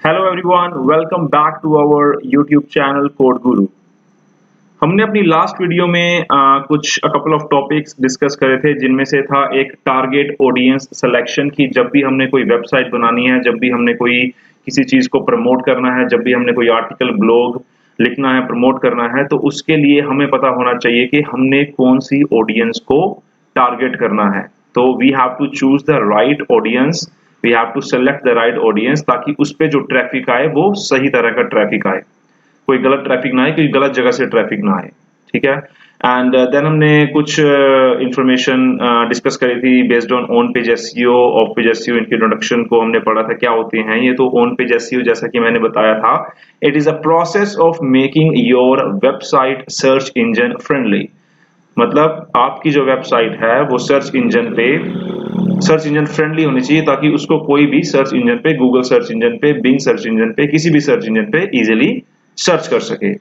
Hello everyone, welcome back to our YouTube channel Code Guru. हमने अपनी last video में कुछ कपल ऑफ टॉपिक्स डिस्कस करे थे, जिनमें से था एक टारगेट ऑडियंस सिलेक्शन की। जब भी हमने कोई वेबसाइट बनानी है, जब भी हमने कोई किसी चीज़ को प्रमोट करना है, जब भी हमने कोई आर्टिकल ब्लॉग लिखना है, प्रमोट करना है, तो उसके लिए हमें पता होना चाहिए कि हमने कौन सी ऑडियंस को टारगेट करना है। तो we have to choose the right audience, we have to select the right audience, ताकि उस पे जो ट्रैफिक आए वो सही तरह का ट्रैफिक आए, कोई गलत ट्रैफिक ना आए, कोई गलत जगह से ट्रैफिक ना आए। ठीक है। एंड देन हमने कुछ इंफॉर्मेशन डिस्कस करी थी based on page SEO, of page SEO. इनके इंट्रोडक्शन को हमने पढ़ा था, क्या होते हैं ये। तो ऑन पेज एसईओ, जैसा कि मैंने बताया था, it is a process of making your website search engine friendly. मतलब आपकी जो वेबसाइट है वो सर्च इंजन फ्रेंडली होनी चाहिए, ताकि उसको कोई भी सर्च इंजन पे, गूगल सर्च इंजन पे, बिंग सर्च इंजन पे, किसी भी सर्च इंजन पे इजीली सर्च कर सके।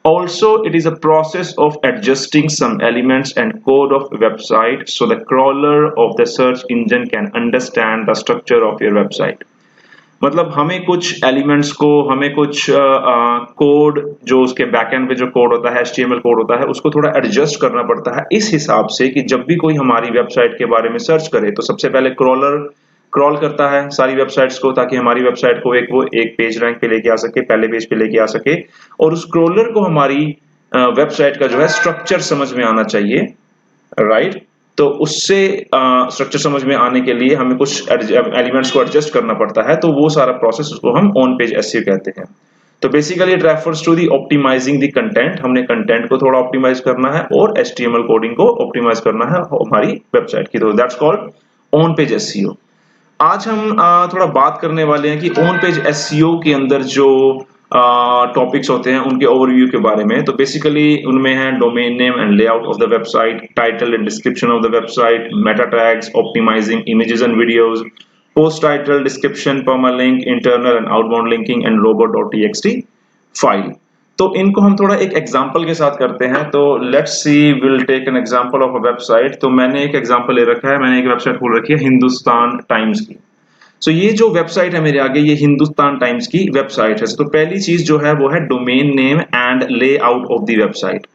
Also, it is a process of adjusting some elements and code of website so the crawler of the search engine can understand the structure of your website. मतलब हमें कुछ elements को, हमें कुछ code, जो उसके बैकएंड पे जो कोड होता है, एचटीएमएल कोड होता है, उसको थोड़ा एडजस्ट करना पड़ता है इस हिसाब से कि जब भी कोई हमारी वेबसाइट के बारे में सर्च करे तो सबसे पहले क्रॉलर क्रॉल करता है सारी वेबसाइट्स को, ताकि हमारी वेबसाइट को एक पेज रैंक पे लेके आ सके, पहले पेज पे लेके आ सके। और उस क्रॉलर को हमारी वेबसाइट का जो है स्ट्रक्चर समझ में आना चाहिए, राइट। तो उससे स्ट्रक्चर समझ में आने के लिए हमें कुछ एलिमेंट्स को एडजस्ट करना पड़ता है, तो वो सारा प्रोसेस उसको हम ऑन पेज एसईओ कहते हैं। तो basically it refers to the optimizing the content. हमने कंटेंट को थोड़ा ऑप्टिमाइज करना है और एचटीएमएल कोडिंग को ऑप्टिमाइज करना है हमारी वेबसाइट की। तो that's called on page SEO. आज हम थोड़ा बात करने वाले हैं कि ऑन पेज एसईओ के अंदर जो टॉपिक्स होते हैं उनके ओवरव्यू के बारे में। तो बेसिकली उनमें है domain name and layout of the website, title and description of the website, meta tags, optimizing images and videos, post title, description, permalink, internal and outbound linking and robot.txt file. तो इनको हम थोड़ा एक example के साथ करते हैं। तो let's see, will take an example of a website. तो मैंने एक एग्जांपल ले रखा है, मैंने एक वेबसाइट खोल रखी है हिंदुस्तान टाइम्स की। सो ये जो वेबसाइट है मेरे आगे, ये हिंदुस्तान टाइम्स की वेबसाइट है। तो पहली चीज जो है वो है domain name and layout of the website.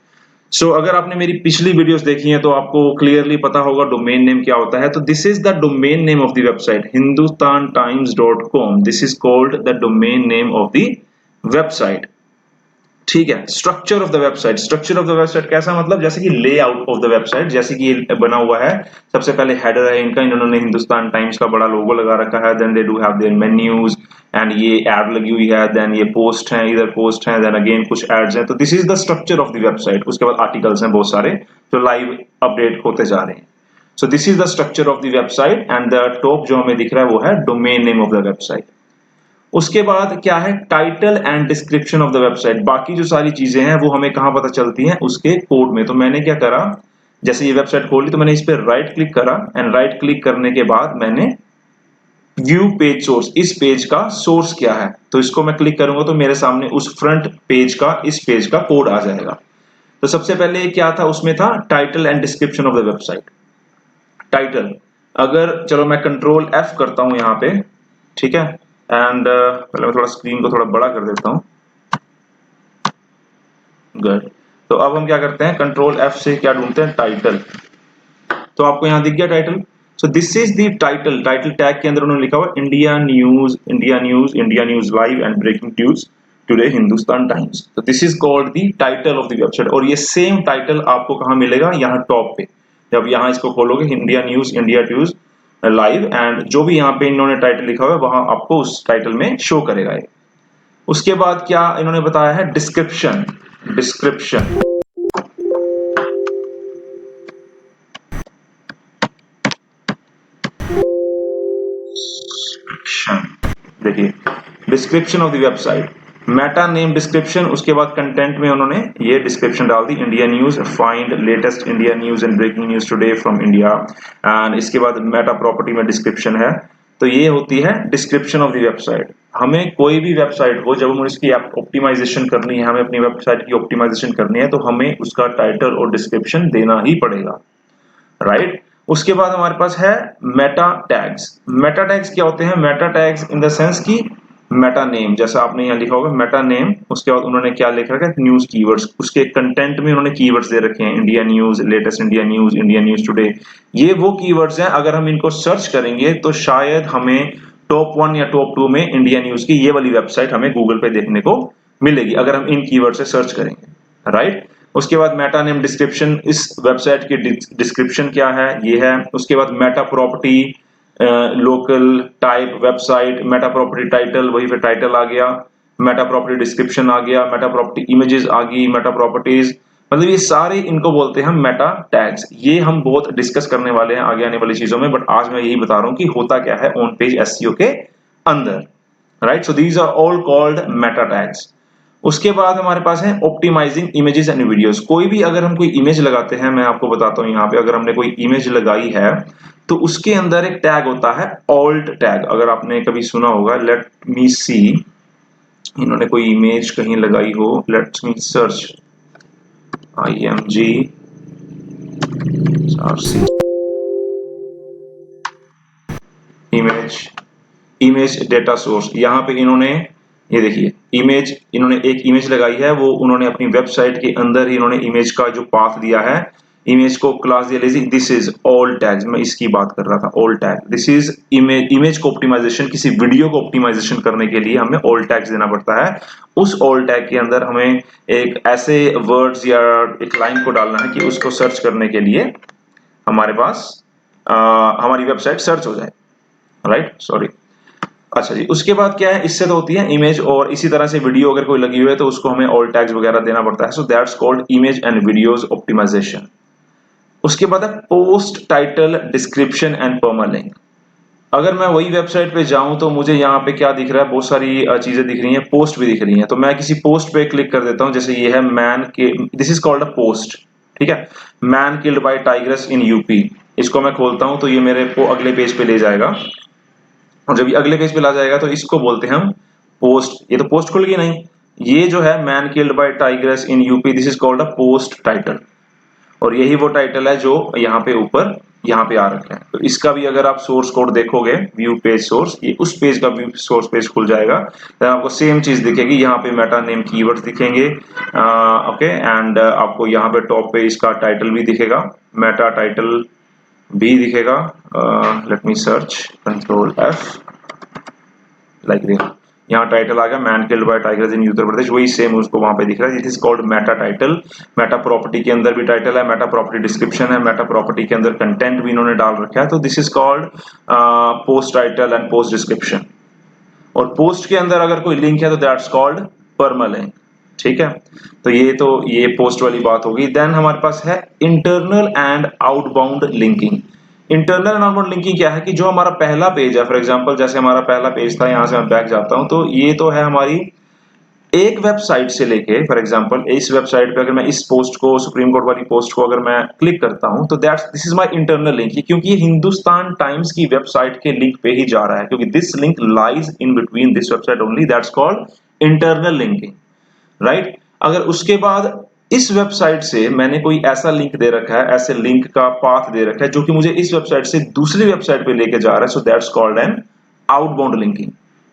So अगर आपने मेरी पिछली वीडियोस देखी हैं तो आपको क्लियरली पता होगा डोमेन नेम क्या होता है। तो this is the domain name of the website, hindustantimes.com। This is called the domain name of the website. ठीक है। Structure of the website, structure of the website कैसा, मतलब जैसे कि लेआउट ऑफ द वेबसाइट, जैसे कि ये बना हुआ है। सबसे पहले हेडर है इनका, इन्होंने हिंदुस्तान टाइम्स का बड़ा लोगो लगा रखा है। Then they do have their menus and ये एड लगी हुई है। देन ये पोस्ट है, इधर पोस्ट है, देन अगेन कुछ एड्स हैं। तो this is the structure of the website. उसके बाद आर्टिकल्स हैं बहुत सारे जो लाइव अपडेट होते जा रहे हैं। सो this is the structure of the website and the top जो हमें दिख रहा है वो है domain name of the website. उसके बाद क्या है, title and description of the website. बाकी जो सारी चीजें हैं वो हमें कहां पता चलती हैं, उसके कोड में। तो मैंने क्या करा, जैसे ये वेबसाइट खोली तो मैंने इस पर राइट क्लिक करा एंड राइट क्लिक करने के बाद मैंने व्यू पेज सोर्स, इस पेज का सोर्स क्या है, तो इसको मैं क्लिक करूंगा तो मेरे सामने उस फ्रंट पेज का, इस पेज का कोड आ जाएगा। तो सबसे पहले क्या था, उसमें था title and description of the website. Title, अगर चलो मैं कंट्रोल एफ करता हूं यहां पे, ठीक है। एंड पहले मैं थोड़ा स्क्रीन को थोड़ा बड़ा कर देता हूं। गुड। तो अब हम क्या करते हैं, कंट्रोल एफ से क्या ढूंढते हैं, टाइटल। तो आपको यहां दिख गया title. So this is the title. Title tag के अंदर उन्होंने लिखा हुआ India news, India news, India news live and breaking news today Hindustan Times. तो this is called the title of the website. और ये सेम टाइटल आपको कहां मिलेगा, यहाँ टॉप पे। जब यहाँ इसको खोलोगे, India news, India news live, and जो भी यहाँ पे इन्होंने टाइटल लिखा हुआ है वहां आपको उस टाइटल में शो करेगा ये। उसके बाद क्या इन्होंने बताया है, डिस्क्रिप्शन। डिस्क्रिप्शन, देखिए description of the website, meta name description. उसके बाद कंटेंट में उन्होंने ये डिस्क्रिप्शन डाल दी, India news, find latest India news and breaking news today from India. And इसके बाद मेटा प्रॉपर्टी में डिस्क्रिप्शन है। तो ये होती है डिस्क्रिप्शन ऑफ द वेबसाइट। हमें कोई भी वेबसाइट हो, जब हमें इसकी ऑप्टिमाइजेशन करनी है, हमें अपनी वेबसाइट की ऑप्टिमाइजेशन करनी है, तो हमें उसका टाइटल और डिस्क्रिप्शन देना ही पड़ेगा, राइट। उसके बाद हमारे पास है मेटा टैग्स। मेटा टैग्स क्या होते हैं, Meta tags in the sense की मेटा नेम, जैसा आपने यहाँ लिखा होगा मेटा नेम, उसके बाद उन्होंने क्या लिख रखा है, न्यूज कीवर्ड्स, उसके कंटेंट में उन्होंने कीवर्ड्स दे रखे हैं, India news, latest India news today. ये वो कीवर्ड्स हैं, अगर हम इनको सर्च करेंगे तो शायद हमें टॉप 1 या टॉप 2 में इंडिया न्यूज की ये वाली वेबसाइट हमें गूगल पे देखने को मिलेगी, अगर हम इन कीवर्ड से सर्च करेंगे, राइट। उसके बाद मेटा नेम डिस्क्रिप्शन, इस वेबसाइट की डिस्क्रिप्शन क्या है, ये है। उसके बाद Meta property, local type website, Meta property title, वही पे टाइटल आ गया, मेटा प्रॉपर्टी डिस्क्रिप्शन आ गया, मेटा प्रॉपर्टी इमेजेस आ गई, मेटा प्रॉपर्टीज, मतलब ये सारे इनको बोलते हैं हम मेटा टैग्स। ये हम बहुत डिस्कस करने वाले हैं आगे आने वाली चीजों में, बट आज मैं यही बता रहा हूं कि होता क्या है ऑन पेज एसईओ के अंदर, right. So these are all called meta tags. उसके बाद हमारे पास है ऑप्टिमाइजिंग इमेजेस एंड वीडियोस। कोई भी अगर हम कोई इमेज लगाते हैं, मैं आपको बताता हूं यहाँ पे, अगर हमने कोई इमेज लगाई है तो उसके अंदर एक टैग होता है ऑल्ट टैग, अगर आपने कभी सुना होगा। लेट मी सी, इन्होंने कोई इमेज कहीं लगाई हो, late me search IMG image, image data source, यहाँ पे इन्होंने ये देखिए इमेज, इन्होंने एक इमेज लगाई है, वो उन्होंने अपनी वेबसाइट के अंदर ही इन्होंने इमेज का जो पाथ दिया है, इमेज को क्लास दिया लीजिए, दिस इज ऑल टैग्स, मैं इसकी बात कर रहा था, all tag. This is image, image को ऑप्टिमाइजेशन, किसी वीडियो को ऑप्टिमाइजेशन करने के लिए हमें ऑल टैग्स देना पड़ता है। उस ऑल टैग के अंदर हमें एक ऐसे वर्ड्स या एक लाइन को डालना है कि उसको सर्च करने के लिए हमारे पास हमारी वेबसाइट सर्च हो जाए, राइट, सॉरी। अच्छा जी, उसके बाद क्या है, इससे तो होती है इमेज, और इसी तरह से वीडियो अगर कोई लगी हुई है तो उसको हमें ऑल टैग्स वगैरह देना पड़ता है। So that's called image and videos optimization. उसके बाद है post title description and permalink. अगर मैं वही वेबसाइट पे जाऊं तो मुझे यहाँ पे क्या दिख रहा है, बहुत सारी चीजें दिख रही हैं, पोस्ट भी दिख रही हैं, तो मैं किसी पोस्ट पे क्लिक कर देता हूं, जैसे ये है मैन के, this is called a post, ठीक है, man killed bye tigress in UP. इसको मैं खोलता हूं तो ये मेरे को अगले पेज पे ले जाएगा, और जब ये अगले पेज पे ला जाएगा तो इसको बोलते हैं हम पोस्ट। ये तो पोस्ट खुल गई नहीं, ये जो है man killed bye tigress in UP, this is called a post title, और यही वो टाइटल है जो यहाँ पे ऊपर यहाँ पे आ रखा है। तो इसका भी अगर आप सोर्स कोड देखोगे, व्यू पेज सोर्स, ये उस पेज का व्यू सोर्स पेज खुल जाएगा, तो आपको सेम चीज दिखेगी, यहाँ पे मेटा नेम कीवर्ड्स दिखेंगे, ओके, एंड आपको यहाँ पे टॉप पे इसका टाइटल भी दिखेगा, मेटा टाइटल भी दिखेगा। Let me search control F, like this, यहाँ टाइटल आ गया man killed by tigers in Uttar Pradesh, वही सेम उसको वहां पे दिख रहा है, this is called meta title. Meta property के अंदर भी टाइटल है, मेटा प्रॉपर्टी डिस्क्रिप्शन है, मेटा प्रॉपर्टी के अंदर कंटेंट भी इन्होंने डाल रखा है, तो this is called post title and post description. और पोस्ट के अंदर अगर कोई लिंक है तो दैट्स कॉल्ड परमालिंक, ठीक है। तो ये पोस्ट वाली बात होगी। देन हमारे पास है internal and outbound linking. Internal and outbound linking क्या है कि जो हमारा पहला पेज है, फॉर एग्जांपल जैसे हमारा पहला पेज था, यहां से मैं बैक जाता हूं, तो ये तो है हमारी एक वेबसाइट से लेके, फॉर एग्जांपल इस वेबसाइट पे अगर मैं इस पोस्ट को, सुप्रीम कोर्ट वाली पोस्ट को अगर मैं क्लिक करता हूं तो that's, this is my internal link, क्योंकि ये हिंदुस्तान टाइम्स की वेबसाइट के लिंक पे ही जा रहा है, क्योंकि this link lies in between this website only, that's called internal linking, right. अगर उसके बाद इस वेबसाइट से मैंने कोई ऐसा लिंक दे रखा है, ऐसे लिंक का पाथ दे रखा है जो कि मुझे इस वेबसाइट से दूसरी वेबसाइट पे लेके जा रहा है, so that's called an outbound linking.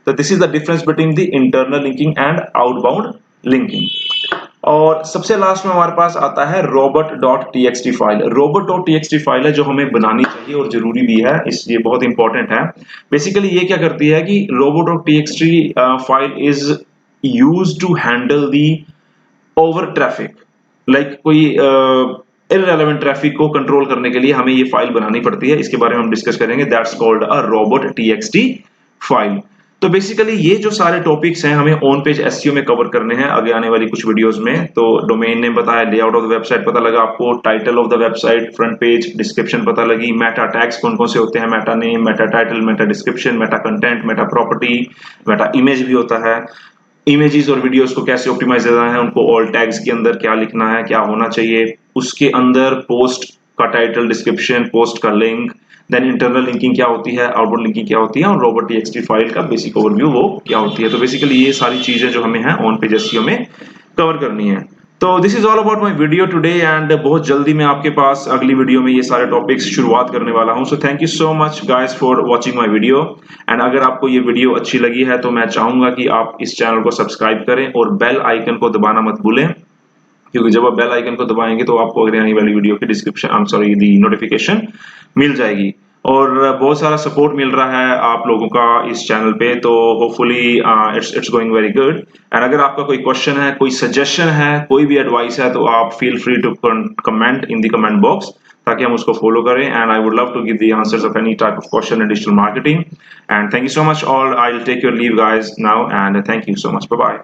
तो this is the difference between the internal linking and outbound linking. और सबसे लास्ट में हमारे पास आता है robot.txt फाइल। robot.txt फाइल है जो हमें बनानी चाहिए और जरूरी भी है, इसलिए बहुत इंपॉर्टेंट है। बेसिकली ये क्या करती है कि robot.txt file is used to handle the over traffic, like कोई इररेलेवेंट ट्रैफिक को कंट्रोल करने के लिए हमें ये फाइल बनानी पड़ती है, इसके बारे में हम डिस्कस करेंगे, that's called a robot.txt file. तो बेसिकली ये जो सारे टॉपिक्स हैं हमें ऑन पेज एसईओ में कवर करने हैं आगे आने वाली कुछ वीडियोस में। तो डोमेन नेम पता है, लेआउट ऑफ द वेबसाइट पता लगा आपको, title of the website, front page, description पता लगी, मेटा टैग्स कौन कौन से होते हैं, Meta name, Meta title, Meta description, Meta content, Meta property, Meta image भी होता है, इमेजेस और वीडियोस को कैसे ऑप्टिमाइज करना है, उनको ऑल टैग्स के अंदर क्या लिखना है, क्या होना चाहिए, उसके अंदर पोस्ट का टाइटल, डिस्क्रिप्शन, पोस्ट का लिंक, देन इंटरनल लिंकिंग क्या होती है, आउटबाउंड लिंकिंग क्या होती है, और robot.txt फाइल का बेसिक ओवरव्यू वो क्या होती है। तो बेसिकली ये सारी चीजें जो हमें है ऑन पेज एसईओ में कवर करनी है। तो this is all about my video today and बहुत जल्दी मैं आपके पास अगली वीडियो में ये सारे टॉपिक्स शुरुआत करने वाला हूं। So thank you so much guys for watching my video. And अगर आपको ये वीडियो अच्छी लगी है तो मैं चाहूंगा कि आप इस चैनल को सब्सक्राइब करें और बेल आइकन को दबाना मत भूलें, क्योंकि जब आप बेल आइकन को दबाएंगे तो आपको अगली आने वाली वीडियो की description I am sorry the notification मिल जाएगी। और बहुत सारा सपोर्ट मिल रहा है आप लोगों का इस चैनल पे, तो hopefully it's going very good. And अगर आपका कोई क्वेश्चन है, कोई सजेशन है, कोई भी एडवाइस है, तो आप feel free to comment in the comment box, ताकि हम उसको फॉलो करें। And I would love to give the answers of any type of question in digital marketing. And thank you so much all. I will take your leave guys now and thank you so much. Bye bye.